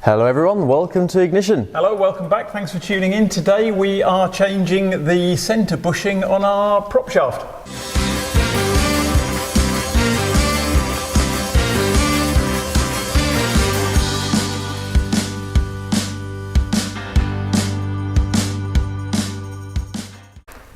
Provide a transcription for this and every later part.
Hello everyone, welcome to Ignition. Hello, welcome back, thanks for tuning in. Today we are changing the centre bushing on our prop shaft.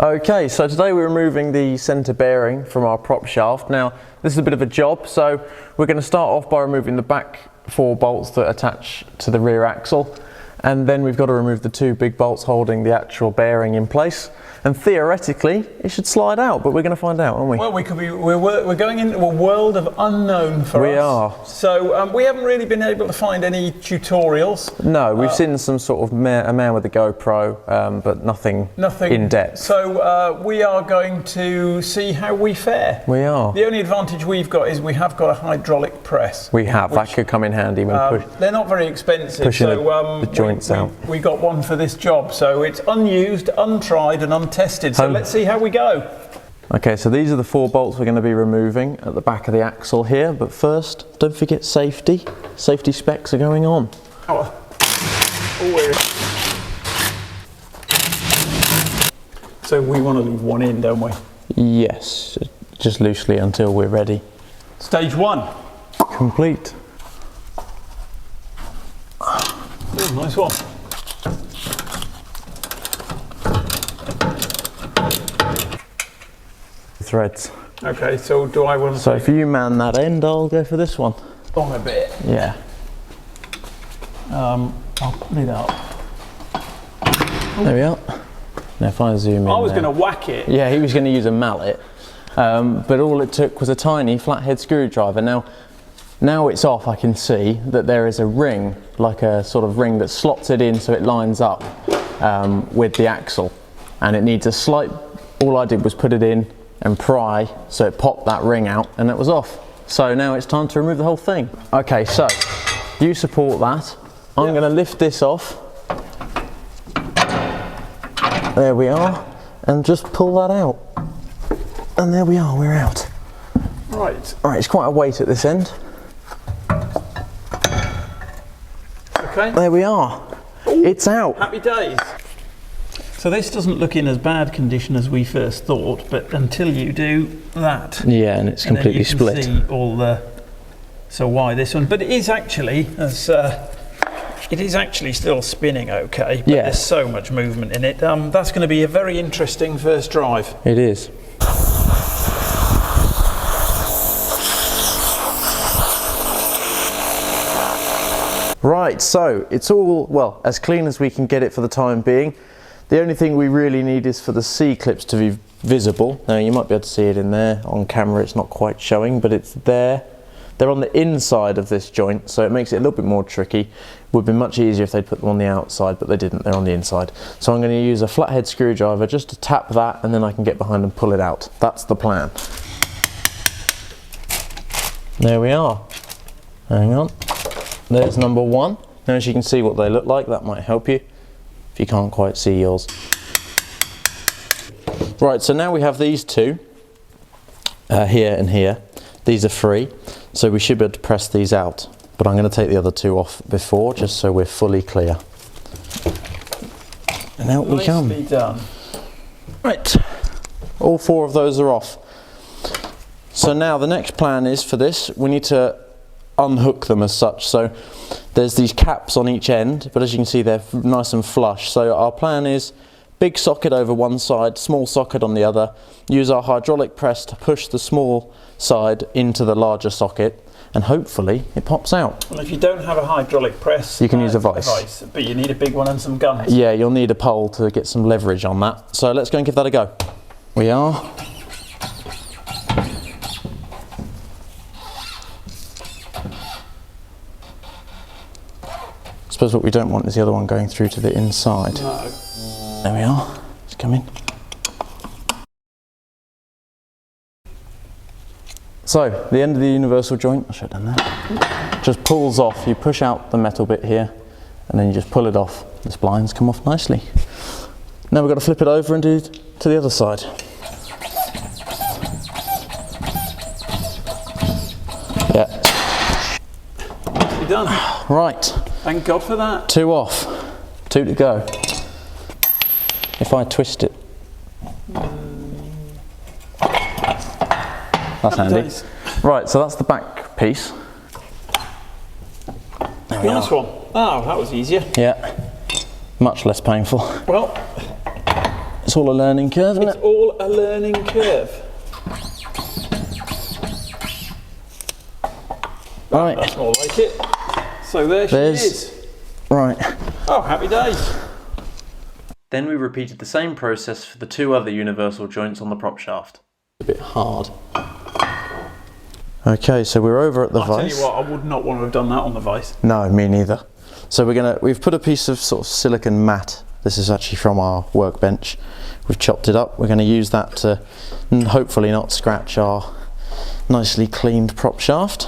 Okay, so today we're removing the centre bearing from our prop shaft. Now, this is a bit of a job, so we're going to start off by removing the back 4 bolts that attach to the rear axle, and then we've got to remove the 2 big bolts holding the actual bearing in place. And theoretically, it should slide out, but we're going to find out, aren't we? Well, we're going into a world of unknown for us. We are. So we haven't really been able to find any tutorials. No, we've seen some sort of a man with a GoPro, but nothing in depth. So we are going to see how we fare. We are. The only advantage we've got is we have got a hydraulic press. We have. That could come in handy when they're not very expensive. Pushing the joints out. We got one for this job, so it's unused, untried and untested. So let's see how we go. Okay, so these are the 4 bolts we're going to be removing at the back of the axle here, but first, don't forget safety. Safety specs are going on. So we want to leave one in, don't we? Yes, just loosely until we're ready. Stage 1. Complete. Oh, nice one. Threads. Okay, so do I want to... So if you man that end, I'll go for this one. On a bit. Yeah. I'll put it up. There we are. Now if I zoom in, I was going to whack it. Yeah, he was going to use a mallet, but all it took was a tiny flathead screwdriver. Now it's off, I can see that there is a ring, like a sort of ring that slots it in so it lines up with the axle, and it needs a slight... All I did was put it in and pry, so it popped that ring out and it was off. So now it's time to remove the whole thing. Okay, so you support that. I'm going to lift this off. There we are, and just pull that out. And there we are, we're out. Right. Alright, it's quite a weight at this end. Okay. There we are. Ooh, it's out. Happy days. So this doesn't look in as bad condition as we first thought, but until you do that, yeah, and it's completely split. You can see all the. So why this one? But it is actually still spinning okay. But there's so much movement in it. That's going to be a very interesting first drive. It is. Right, so it's all, well, as clean as we can get it for the time being. The only thing we really need is for the C-clips to be visible. Now you might be able to see it in there. On camera it's not quite showing, but it's there. They're on the inside of this joint, so it makes it a little bit more tricky. It would be much easier if they'd put them on the outside, but they didn't, they're on the inside. So I'm going to use a flathead screwdriver just to tap that, and then I can get behind and pull it out. That's the plan. There we are. Hang on. There's number 1. Now as you can see what they look like, that might help you if you can't quite see yours. Right, so now we have these 2, here and here. These are free, so we should be able to press these out. But I'm going to take the other 2 off before, just so we're fully clear. And out we come. Nicely done. Right, all 4 of those are off. So now the next plan is for this, we need to unhook them as such. So there's these caps on each end, but as you can see they're nice and flush. So our plan is big socket over one side, small socket on the other. Use our hydraulic press to push the small side into the larger socket, and hopefully it pops out. Well, if you don't have a hydraulic press, you can use a vise. But you need a big one and some guns. Yeah, you'll need a pole to get some leverage on that. So let's go and give that a go. We are. I suppose what we don't want is the other one going through to the inside. No. There we are. It's coming. So the end of the universal joint, I should have done that, just pulls off. You push out the metal bit here and then you just pull it off. The splines come off nicely. Now we've got to flip it over and do to the other side. Yeah. Nicely done. Right. Thank God for that. 2 off, 2 to go. If I twist it. That's handy. Days. Right, so that's the back piece. There we Nice are. one. Oh, that was easier. Yeah, much less painful. Well, It's all a learning curve, isn't it's it? all a learning curve. Right, That's more like it. So there she is. Right. Oh, happy days. Then we repeated the same process for the 2 other universal joints on the prop shaft. A bit hard. Okay, so we're over at the I'll vise. tell you what, I would not want to have done that on the vise. No, me neither. So we've put a piece of sort of silicon mat. This is actually from our workbench. We've chopped it up. We're going to use that to hopefully not scratch our nicely cleaned prop shaft.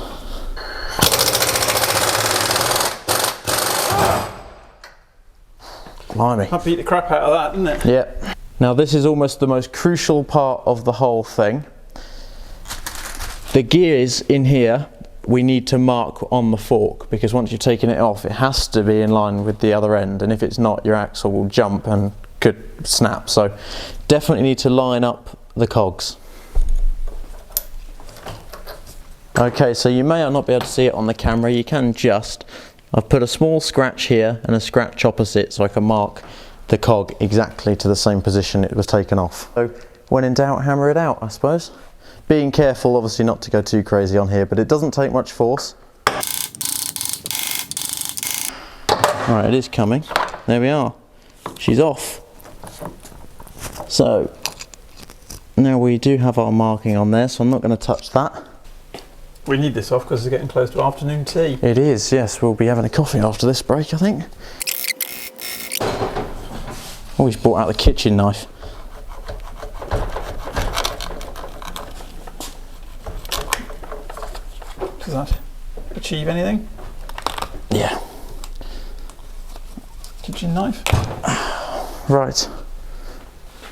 Blimey. That beat the crap out of that, didn't it? Yeah. Now this is almost the most crucial part of the whole thing. The gears in here we need to mark on the fork, because once you've taken it off it has to be in line with the other end, and if it's not your axle will jump and could snap. So definitely need to line up the cogs. Okay, so you may not be able to see it on the camera, you can just. I've put a small scratch here and a scratch opposite so I can mark the cog exactly to the same position it was taken off. So when in doubt, hammer it out, I suppose. Being careful obviously not to go too crazy on here, but it doesn't take much force. Right, it is coming. There we are. She's off. So now we do have our marking on there, so I'm not going to touch that. We need this off because it's getting close to afternoon tea. It is, yes. We'll be having a coffee after this break, I think. Oh, he's brought out the kitchen knife. Does that achieve anything? Yeah. Kitchen knife? Right.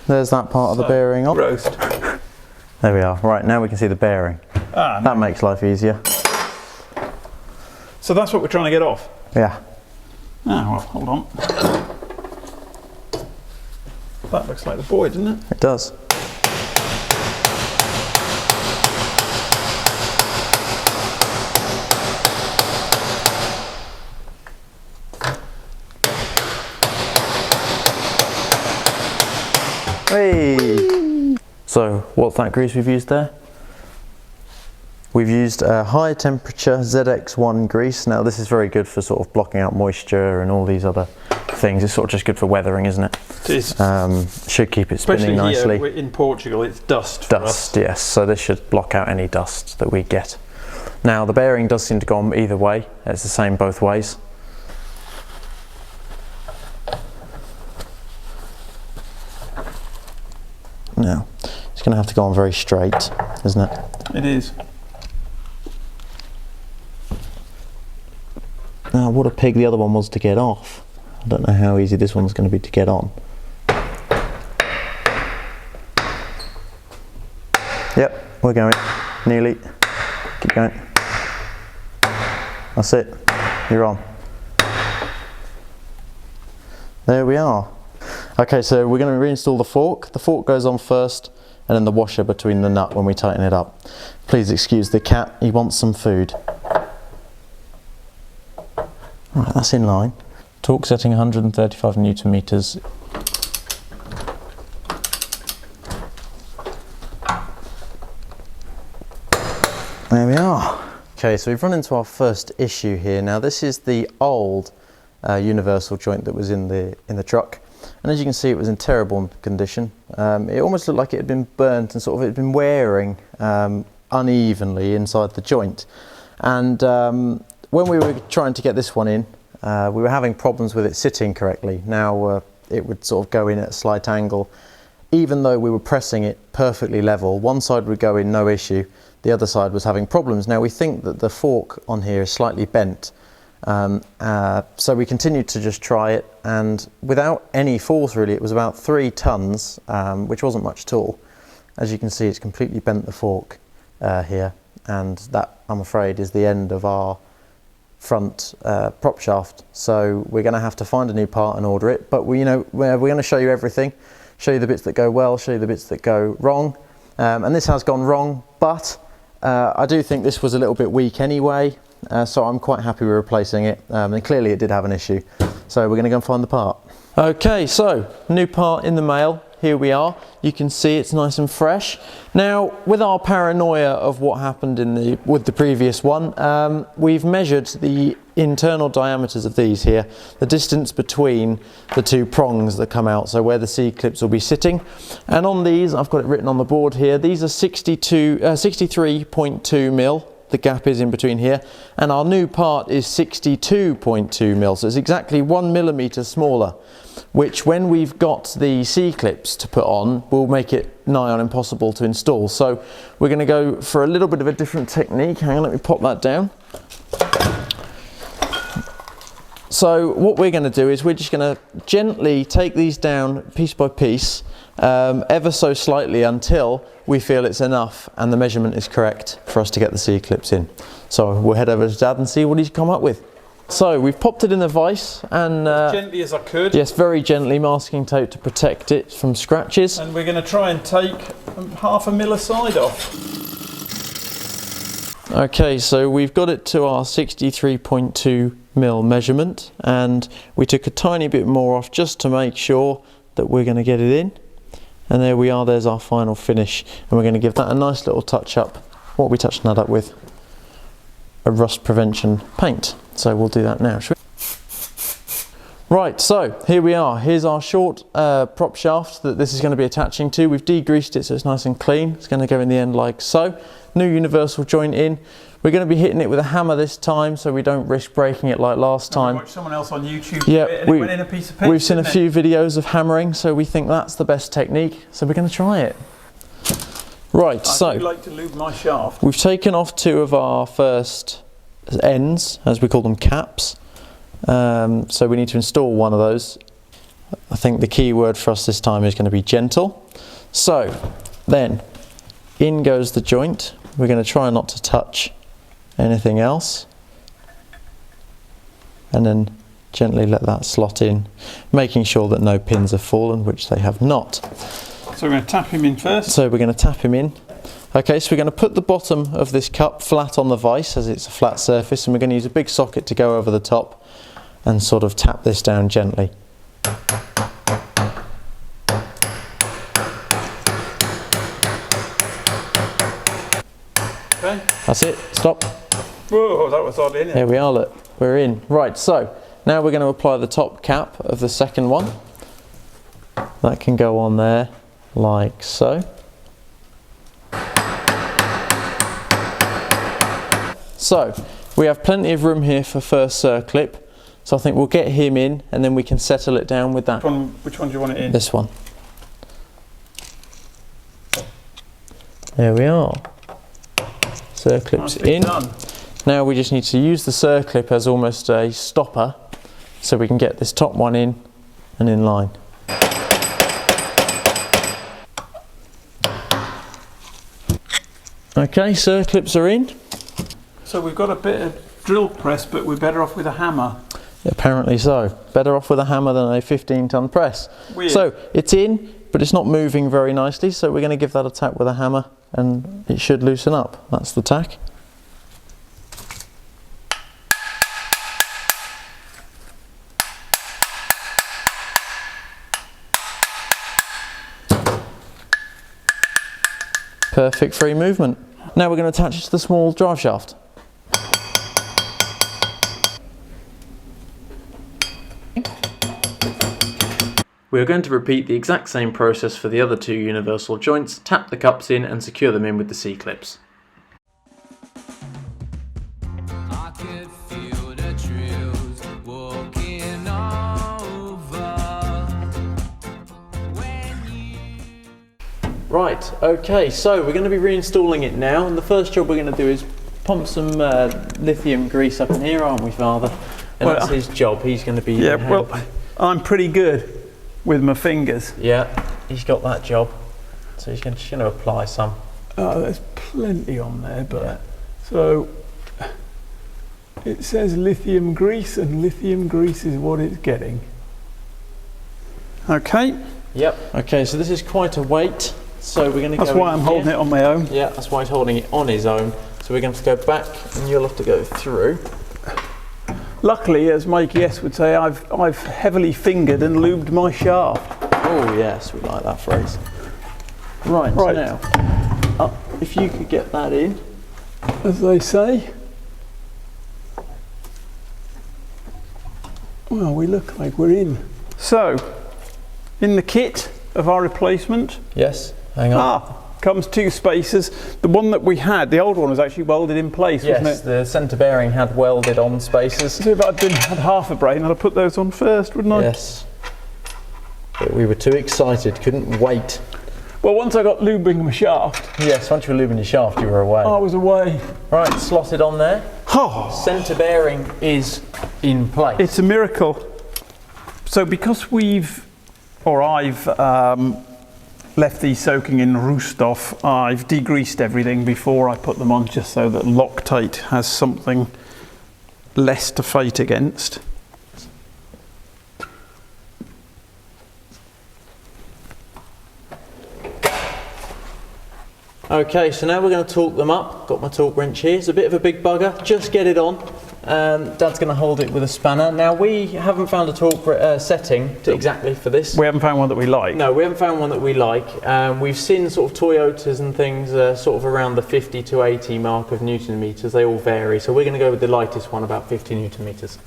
There's that part of the bearing on. Roast. There we are. Right, now we can see the bearing. Ah, That makes life easier. so that's what we're trying to get off. Yeah. Ah, well, hold on. That looks like the boy, doesn't it? It does. Hey! So, what's that grease we've used there? We've used a high temperature ZX1 grease. Now this is very good for sort of blocking out moisture and all these other things. It's sort of just good for weathering, isn't it? It is. Should keep it spinning Especially nicely. here in Portugal, it's dust for us. Dust, yes. So this should block out any dust that we get. Now the bearing does seem to go on either way. It's the same both ways. Now it's going to have to go on very straight, isn't it? It is. Now what a pig the other one was to get off. I don't know how easy this one's going to be to get on. Yep, we're going. Nearly. Keep going. That's it. You're on. There we are. Okay, so we're going to reinstall the fork. The fork goes on first, and then the washer between the nut when we tighten it up. Please excuse the cat, he wants some food. Right, that's in line. Torque setting 135 Newton meters. There we are. Okay, so we've run into our first issue here. Now this is the old universal joint that was in the truck, and as you can see, it was in terrible condition. It almost looked like it had been burnt and sort of it had been wearing unevenly inside the joint. And when we were trying to get this one in, we were having problems with it sitting correctly. Now it would sort of go in at a slight angle. Even though we were pressing it perfectly level, one side would go in no issue, the other side was having problems. Now we think that the fork on here is slightly bent, so we continued to just try it, and without any force really, it was about 3 tons, which wasn't much at all. As you can see, it's completely bent the fork here, and that, I'm afraid, is the end of our front prop shaft, so we're going to have to find a new part and order it. But we're going to show you everything, show you the bits that go well, show you the bits that go wrong, and this has gone wrong, but I do think this was a little bit weak anyway, so I'm quite happy with replacing it, and clearly it did have an issue, so we're going to go and find the part. Okay, so new part in the mail. Here we are. You can see it's nice and fresh. Now, with our paranoia of what happened with the previous one, we've measured the internal diameters of these here, the distance between the two prongs that come out, so where the C-clips will be sitting. And on these, I've got it written on the board here, these are 63.2 mil. The gap is in between here, and our new part is 62.2 mil, so it's exactly 1 millimeter smaller, which when we've got the C-clips to put on will make it nigh on impossible to install. So we're going to go for a little bit of a different technique. Hang on, let me pop that down. So what we're going to do is we're just going to gently take these down piece by piece, ever so slightly, until we feel it's enough and the measurement is correct for us to get the C-clips in. So we'll head over to Dad and see what he's come up with. So we've popped it in the vise and as gently as I could. Yes, very gently, masking tape to protect it from scratches. And we're going to try and take 0.5 mil aside off. Okay, so we've got it to our 63.2 mil measurement, and we took a tiny bit more off just to make sure that we're going to get it in. And there we are, there's our final finish, and we're going to give that a nice little touch up. What are we touching that up with? A rust prevention paint. So we'll do that now, shall we? Right, so here we are. Here's our short prop shaft that this is going to be attaching to. We've degreased it so it's nice and clean. It's going to go in the end like so. New universal joint in. We're going to be hitting it with a hammer this time so we don't risk breaking it like last time. I watched someone else on YouTube yeah, do it and it went in a piece of pitch, we've seen a few videos of hammering, so we think that's the best technique. So we're going to try it. Right, so I do like to lube my shaft. We've taken off two of our first ends, as we call them, caps. So we need to install one of those. I think the key word for us this time is going to be gentle. So then in goes the joint. We're going to try not to touch anything else, and then gently let that slot in, making sure that no pins have fallen, which they have not. So we're going to tap him in first. So we're going to tap him in. Okay, so we're going to put the bottom of this cup flat on the vise, as it's a flat surface, and we're going to use a big socket to go over the top and sort of tap this down gently. Okay. That's it, stop. Whoa, that was odd, isn't it? There we are, look, we're in. Right, so now we're going to apply the top cap of the second one. That can go on there like so. So we have plenty of room here for first circlip, so I think we'll get him in and then we can settle it down with that. Which one do you want it in? This one. There we are. Circlips in. Done. Now we just need to use the circlip as almost a stopper so we can get this top one in and in line. Okay, circlips are in. So we've got a bit of drill press, but we're better off with a hammer. Apparently so. Better off with a hammer than a 15-ton press. Weird. So it's in, but it's not moving very nicely, so we're going to give that a tap with a hammer and it should loosen up. That's the tack. Perfect free movement. Now we're going to attach it to the small drive shaft. We are going to repeat the exact same process for the other two universal joints, tap the cups in and secure them in with the C-clips. Right, okay, so we're going to be reinstalling it now, and the first job we're going to do is pump some lithium grease up in here, aren't we, Father? And that's his job. He's going to be... Yeah, well, I'm pretty good with my fingers. Yeah, he's got that job. So he's just going to apply some. Oh, there's plenty on there, but... Yeah. So, It says lithium grease, and lithium grease is what it's getting. Okay. Yep. Okay, so this is quite a weight. So we're going to go. That's why I'm holding it on my own. Yeah, that's why he's holding it on his own. So we're going to have to go back, and you'll have to go through. Luckily, as Mikey S would say, I've heavily fingered and lubed my shaft. Oh yes, we like that phrase. Right. So now, if you could get that in, as they say. Well, we look like we're in. So, in the kit of our replacement. Yes. Hang on. Comes 2 spacers. The one that we had, the old one, was actually welded in place, wasn't it? Yes, the centre bearing had welded on spacers. So if I'd had half a brain, I'd have put those on first, wouldn't I? Yes. But we were too excited, couldn't wait. Well, once I got lubing my shaft. Yes, once you were lubing your shaft, you were away. I was away. Right, slotted on there. Oh. Centre bearing is in place. It's a miracle. So because I've left these soaking in Rustov, I've degreased everything before I put them on, just so that Loctite has something less to fight against. Okay, so now we're going to torque them up. Got my torque wrench here. It's a bit of a big bugger. Just get it on. Dad's going to hold it with a spanner. Now we haven't found a torque setting exactly for this. We haven't found one that we like. No, we haven't found one that we like. We've seen sort of Toyotas and things sort of around the 50 to 80 mark of Newton meters. They all vary. So we're going to go with the lightest one, about 50 Newton meters.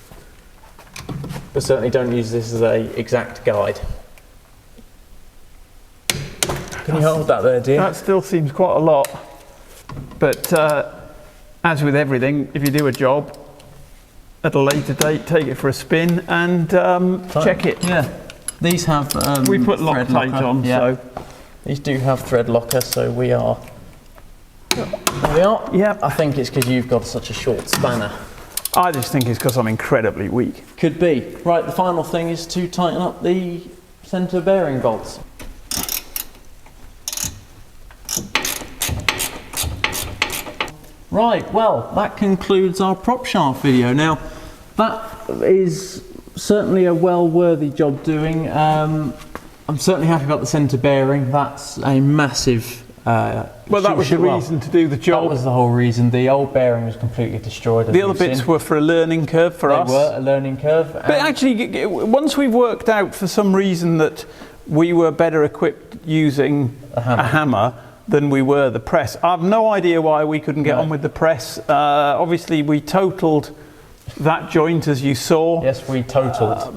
But certainly don't use this as a exact guide. Can you hold that there, dear? That still seems quite a lot. But as with everything, if you do a job, at a later date, take it for a spin and check it. Yeah. These have we put Loctite on, yeah. so these do have thread locker, so we are. There we are. Yeah. I think it's because you've got such a short spanner. I just think it's because I'm incredibly weak. Could be. Right, the final thing is to tighten up the centre bearing bolts. Right, well, that concludes our Propshaft video. Now, that is certainly a well-worthy job doing. I'm certainly happy about the centre bearing. That's a massive... well, that was the reason to do the job. That was the whole reason. The old bearing was completely destroyed. The other bits were for a learning curve for us. They were a learning curve. But actually, once we worked out for some reason that we were better equipped using a hammer than we were the press. I have no idea why we couldn't get on with the press. Obviously, we totaled that joint, as you saw. Yes, we totaled.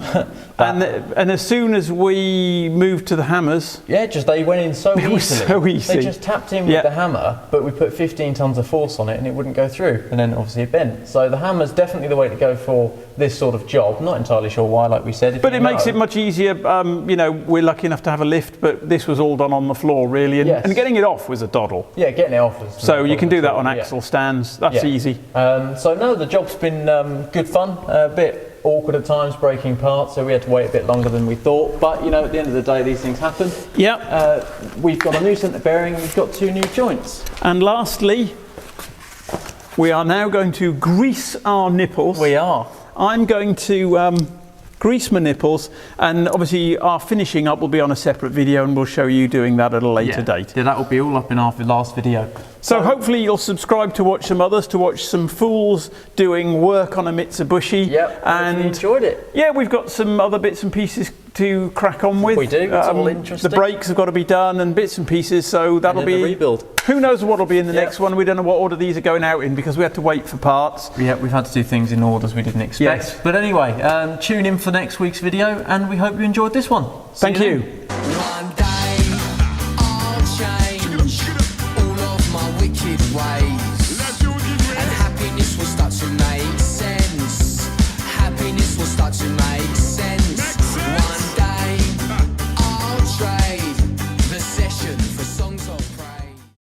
And as soon as we moved to the hammers... Yeah, just they went in so easily. It was so easy. They just tapped in with the hammer, but we put 15 tons of force on it and it wouldn't go through. And then obviously it bent. So the hammer's definitely the way to go for this sort of job. Not entirely sure why, like we said. But it makes it much easier. You know, we're lucky enough to have a lift, but this was all done on the floor, really. And getting it off was a doddle. Yeah, getting it off was... So you can do that on axle stands. That's easy. So no, the job's been good fun. A bit awkward at times, breaking parts, so we had to wait a bit longer than we thought. But you know, at the end of the day, these things happen. Yeah. We've got a new centre bearing. We've got 2 new joints. And lastly, we are now going to grease our nipples. We are. I'm going to grease my nipples, and obviously our finishing up will be on a separate video, and we'll show you doing that at a later date. Yeah, that will be all up in our last video. So hopefully you'll subscribe to watch some others, to watch some fools doing work on a Mitsubishi. Yep, and you enjoyed it. Yeah, we've got some other bits and pieces to crack on with. We do, it's all interesting. The brakes have got to be done and bits and pieces, so that'll be... the rebuild. Who knows what will be in the next one. We don't know what order these are going out in because we had to wait for parts. Yeah, we've had to do things in orders we didn't expect. Yes. But anyway, tune in for next week's video and we hope you enjoyed this one. Thank you.